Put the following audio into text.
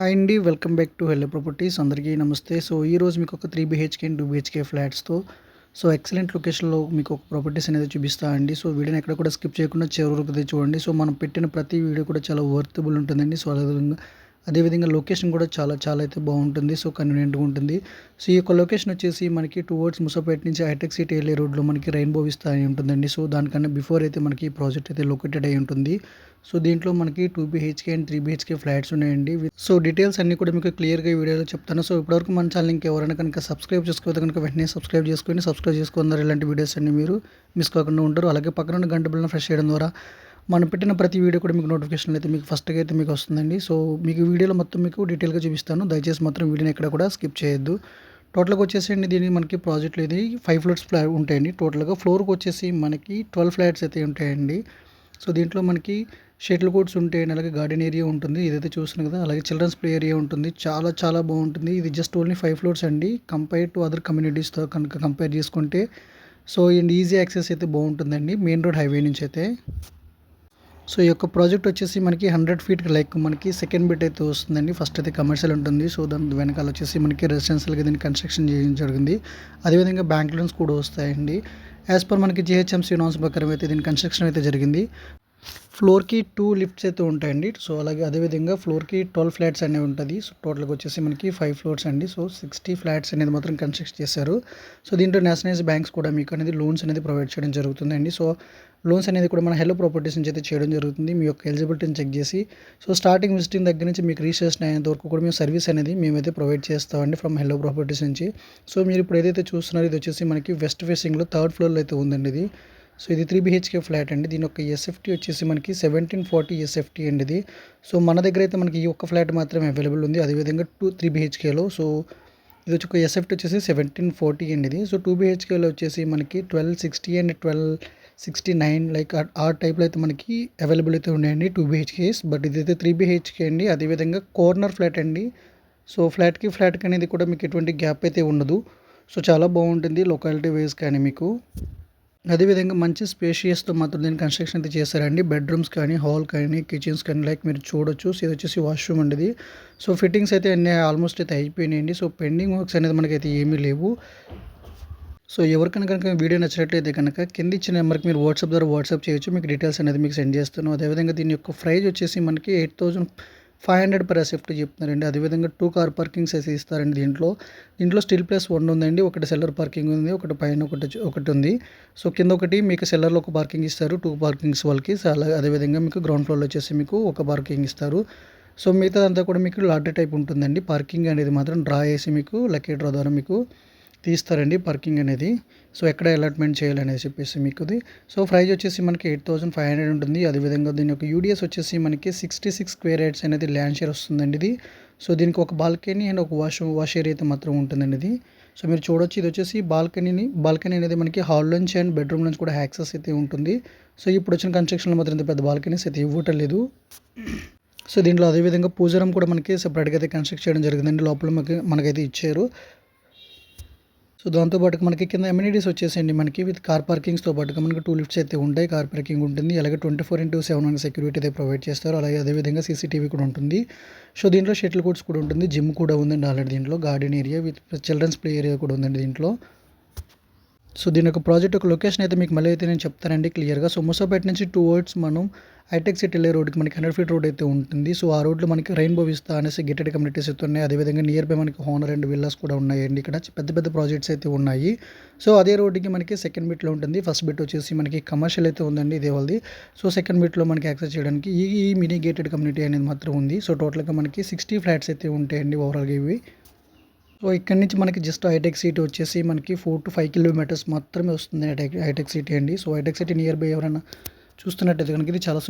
Hi అండి. Welcome back to hello properties. అందరికీ నమస్తే. సో ఈరోజు మీకు ఒక 3 బీహెచ్‌కే అండ్ 2 బీహెచ్‌కే ఫ్లాట్స్‌తో ఎక్సలెంట్ లొకేషన్‌లో మీకు ఒక ప్రాపర్టీస్ అనేది చూపిస్తా అండి. వీడియోని ఎక్కడ కూడా స్కిప్ చేయకుండా చివరి వరకు అయితే చూడండి. మనం పెట్టిన ప్రతి వీడియో కూడా చాలా వర్తబుల్ ఉంటుందండి. అదేవిధంగా లొకేషన్ కూడా చాలా చాలా అయితే బాగుంటుంది. కన్వీనియంట్‌గా ఉంటుంది. ఈ యొక్క లొకేషన్ వచ్చేసి మనకి టువర్డ్స్ ముసాపేట నుంచి హైటెక్ సిటీ వెళ్ళే రోడ్‌లో మనకి రెయిన్బో విస్తా అని ఉంటుందండి. దానికన్నా బిఫోర్ అయితే మనకి ఈ ప్రాజెక్ట్ అయితే లొకేటెడ్ అయ్యి ఉంటుంది. దీంట్లో మనకి 2 బీహెచ్‌కే అండ్ 3 బీహెచ్‌కే ఫ్లాట్స్ ఉన్నాయండి. డీటెయిల్స్ అన్నీ కూడా మీకు క్లియర్‌గా ఈ వీడియోలో చెప్తాను. ఇప్పటివరకు మన ఛానల్ ఇంకెవరైనా కనుక సబ్స్క్రైబ్ చేసుకోకపోతే కనుక వెంటనే సబ్స్క్రైబ్ చేసుకున్నారు. ఇలాంటి వీడియోస్ అన్నీ మీరు మిస్ కాకుండా ఉంటారు. అలాగే పక్కన ఉన్న గంట బిల్లను ప్రెస్ చేయడం ద్వారా మనం పెట్టిన ప్రతి వీడియో కూడా మీకు నోటిఫికేషన్ అయితే మీకు ఫస్ట్‌గా అయితే మీకు వస్తుందండి. మీకు వీడియోలో మొత్తం మీకు డీటెయిల్‌గా చూపిస్తాను. దయచేసి మాత్రం వీడియోని ఎక్కడ కూడా స్కిప్ చేయొద్దు. టోటల్‌గా వచ్చేసండి దీనికి మనకి ప్రాజెక్ట్‌లో ఇది 5 ఫ్లోర్స్ ఉంటాయండి. టోటల్‌గా ఫ్లోర్‌కి వచ్చేసి మనకి 12 ఫ్లాట్స్ అయితే ఉంటాయండి. దీంట్లో మనకి షటిల్ కోర్ట్స్ ఉంటాయండి. అలాగే గార్డెన్ ఏరియా ఉంటుంది. ఇదైతే చూస్తున్నారు కదా! అలాగే చిల్డ్రన్స్ ప్లే ఏరియా ఉంటుంది. చాలా చాలా బాగుంటుంది. ఇది జస్ట్ ఓన్లీ 5 ఫ్లోర్స్ అండి. కంపేర్ టు అదర్ కమ్యూనిటీస్‌తో కనుక కంపేర్ చేసుకుంటే అండ్ ఈజీ యాక్సెస్ అయితే బాగుంటుందండి. మెయిన్ రోడ్ హైవే నుంచి అయితే. ఈ యొక్క ప్రాజెక్ట్ వచ్చేసి మనకి 100 ఫీట్ లైక్ మనకి సెకండ్ బిట్ అయితే వస్తుందండి. ఫస్ట్ అయితే కమర్షియల్ ఉంటుంది. దాని వెనకాల వచ్చేసి మనకి రెసిడెన్షియల్‌గా దీన్ని కన్స్ట్రక్షన్ చేయడం జరిగింది. అదేవిధంగా బ్యాంక్ లోన్స్ కూడా వస్తాయండి. యాజ్ పర్ మనకి జీహెచ్ఎంసీ నామ్స్ ప్రకారం అయితే దీని కన్స్ట్రక్షన్ అయితే జరిగింది. ఫ్లోర్‌కి 2 లిఫ్ట్స్ అయితే ఉంటాయండి. అలాగే అదేవిధంగా ఫ్లోర్‌కి 12 ఫ్లాట్స్ అనేవి ఉంటది. టోటల్‌గా వచ్చేసి మనకి 5 ఫ్లోర్స్ అండి. 60 ఫ్లాట్స్ అనేది మాత్రం కన్స్ట్రక్ట్ చేశారు. దీంట్లో నేషనలైజ్డ్ బ్యాంక్స్ కూడా మీకు అనేది లోన్స్ అనేది ప్రొవైడ్ చేయడం జరుగుతుందండి. లోన్స్ అనేది కూడా మన హెల్లో ప్రాపర్టీస్ నుంచి అయితే చేయడం జరుగుతుంది. మీ యొక్క ఎలిజిబిలిటీని చెక్ చేసి స్టార్టింగ్ విజిటింగ్ దగ్గర నుంచి మీకు రిజిస్ట్రేషన్ అయ్యేంత వరకు కూడా మేము సర్వీస్ అనేది మేమైతే ప్రొవైడ్ చేస్తామండి ఫ్రమ్ హెల్లో ప్రాపర్టీస్ నుంచి. మీరు ఇప్పుడు ఏదైతే చూస్తున్నారో ఇది వచ్చేసి మనకి వెస్ట్ ఫేసింగ్‌లో థర్డ్ ఫ్లోర్‌లో అయితే ఉందండి ఇది. ఇది 3 బీహెచ్‌కే ఫ్లాట్ అండి. దీని యొక్క ఎస్ఎఫ్టీ వచ్చేసి మనకి 1740 ఎస్ఎఫ్టీ అండి ఇది. మన దగ్గర అయితే మనకి ఈ ఒక్క ఫ్లాట్ మాత్రమే అవైలబుల్ ఉంది. అదేవిధంగా 3 బీహెచ్‌కేలో ఇది వచ్చి ఒక ఎస్ఎఫ్టీ వచ్చేసి 1740 అండి ఇది. 2 బీహెచ్‌కేలో వచ్చేసి మనకి 1260 అండ్ 1269 లైక్ ఆ టైప్‌లో అయితే మనకి అవైలబుల్ అయితే ఉన్నాయండి 2 బీహెచ్‌కేస్. బట్ ఇదైతే 3 బీహెచ్‌కే అండి. అదేవిధంగా కార్నర్ ఫ్లాట్ అండి. ఫ్లాట్‌కి అనేది కూడా మీకు ఎటువంటి గ్యాప్ అయితే ఉండదు. చాలా బాగుంటుంది లొకాలిటీ వైస్ కానీ మీకు. అదేవిధంగా మంచి స్పేషియస్‌తో మాత్రం దీన్ని కన్స్ట్రక్షన్ అయితే చేశారండి. బెడ్‌రూమ్స్ కానీ, హాల్ కానీ, కిచెన్స్ కానీ లైక్ మీరు చూడొచ్చు. ఇది వచ్చేసి వాష్‌రూమ్ అండి ఇది. ఫిట్టింగ్స్ అయితే అన్నీ ఆల్మోస్ట్ అయితే అయిపోయినాయండి. పెండింగ్ వర్క్స్ అనేది మనకైతే ఏమీ లేవు. ఎవరికైనా కనుక వీడియో నచ్చినట్లయితే కనుక కింద ఇచ్చిన నెంబర్‌కి మీరు వాట్సాప్ ద్వారా వాట్సాప్ చేయొచ్చు. మీకు డీటెయిల్స్ అనేది మీకు సెండ్ చేస్తాను. అదేవిధంగా దీని యొక్క ప్రైస్ వచ్చేసి మనకి 8500 పర్ ఎస్ఎఫ్టీ చెప్తున్నారండి. అదేవిధంగా 2 కార్ పార్కింగ్స్ అయితే ఇస్తారండి దీంట్లో స్టీల్ ప్లస్ 1 ఉందండి. ఒకటి సెల్లర్ పార్కింగ్ ఉంది. ఒకటి పైన ఒకటి ఉంది. కింద ఒకటి మీకు సెల్లర్‌లో ఒక పార్కింగ్ ఇస్తారు. 2 పార్కింగ్స్ వాళ్ళకి. అదేవిధంగా మీకు గ్రౌండ్ ఫ్లోర్‌లో వచ్చేసి మీకు ఒక పార్కింగ్ ఇస్తారు. మిగతాదంతా కూడా మీకు లాటరీ టైప్ ఉంటుందండి. పార్కింగ్ అనేది మాత్రం డ్రా చేసి మీకు లక్కీ డ్రా ద్వారా మీకు తీస్తారండి పార్కింగ్ అనేది. ఎక్కడ అలాట్మెంట్ చేయాలనేసి చెప్పేసి మీకుది. ప్రైస్ వచ్చేసి మనకి 8500 ఉంటుంది. అదేవిధంగా దీని యొక్క యూడిఎస్ వచ్చేసి మనకి 66 స్క్వేర్ యార్డ్స్ అనేది ల్యాండ్ షేర్ వస్తుందండి ఇది. దీనికి ఒక బాల్కనీ అండ్ ఒక వాష్ ఏరియా అయితే మాత్రం ఉంటుందండి ఇది. మీరు చూడొచ్చు ఇది వచ్చేసి బాల్కనీ అనేది మనకి హాల్ నుంచి అండ్ బెడ్రూమ్ నుంచి కూడా యాక్సెస్ అయితే ఉంటుంది. ఇప్పుడు వచ్చిన కన్స్ట్రక్షన్లో మాత్రం ఇంత పెద్ద బాల్కనీస్ అయితే ఇవ్వటం లేదు. దీంట్లో అదేవిధంగా పూజ రూమ్ కూడా మనకి సెపరేట్‌గా అయితే కన్స్ట్రక్ట్ చేయడం జరిగిందండి. లోపల మనకైతే ఇచ్చారు. దాంతో పాటుగా మనకి కింద అమ్యూనిటీస్ వచ్చేసండి మనకి విత్ కార్ పార్కింగ్స్‌తో పాటుగా మనకి 2 లిఫ్ట్స్ అయితే ఉంటాయి. కార్ పార్కింగ్ ఉంటుంది. అలాగే 24/7 మనకి సెక్యూరిటీ అయితే ప్రొవైడ్ చేస్తారు. అలాగే అదేవిధంగా సీసీటీవీ కూడా ఉంటుంది. దీంట్లో షటిల్ కోర్ట్స్ కూడా ఉంటుంది. జిమ్ కూడా ఉందండి ఆల్రెడీ దీంట్లో. Garden area with children's play area కూడా ఉందండి దీంట్లో. దీని యొక్క ప్రాజెక్ట్ యొక్క లొకేషన్ అయితే మీకు మళ్ళీ అయితే నేను చెప్తానండి క్లియర్‌గా. మూసాపేట నుంచి టువర్డ్స్ మనం హైటెక్ సిటీ వెళ్ళే రోడ్‌కి మనకి 100 ఫీట్ రోడ్ అయితే ఉంటుంది. ఆ రోడ్‌లో మనకి రెయిన్బో విస్తా అనేసి గేటెడ్ కమ్యూనిటీస్ అయితే ఉన్నాయి. అదేవిధంగా నియర్ బై మనకి హోనర్ అండ్ విల్లాస్ కూడా ఉన్నాయండి ఇక్కడ. పెద్ద పెద్ద ప్రాజెక్ట్స్ అయితే ఉన్నాయి. అదే రోడ్డుకి మనకి సెకండ్ బిట్‌లో ఉంటుంది. ఫస్ట్ బిట్ వచ్చేసి మనకి కమర్షియల్ అయితే ఉందండి ఇదే వాళ్ళది. సెకండ్ బిట్‌లో మనకి యాక్సెస్ చేయడానికి ఈ మినీ గేటెడ్ కమ్యూనిటీ అనేది మాత్రం ఉంది. టోటల్‌గా మనకి 60 ఫ్లాట్స్ అయితే ఉంటాయండి ఓవరాల్‌గా ఇవి. ఇక్కడి నుంచి మనకి జస్ట్ హైటెక్ సిటీ వచ్చేసి మనకి 4 to 5 కిలోమీటర్స్ మాత్రమే వస్తుంది హైటెక్ సిటీ అండి. హైటెక్ సిటీ నియర్ బై ఎవరైనా చూస్తున్నట్టయితే కనుక ఇది చాలా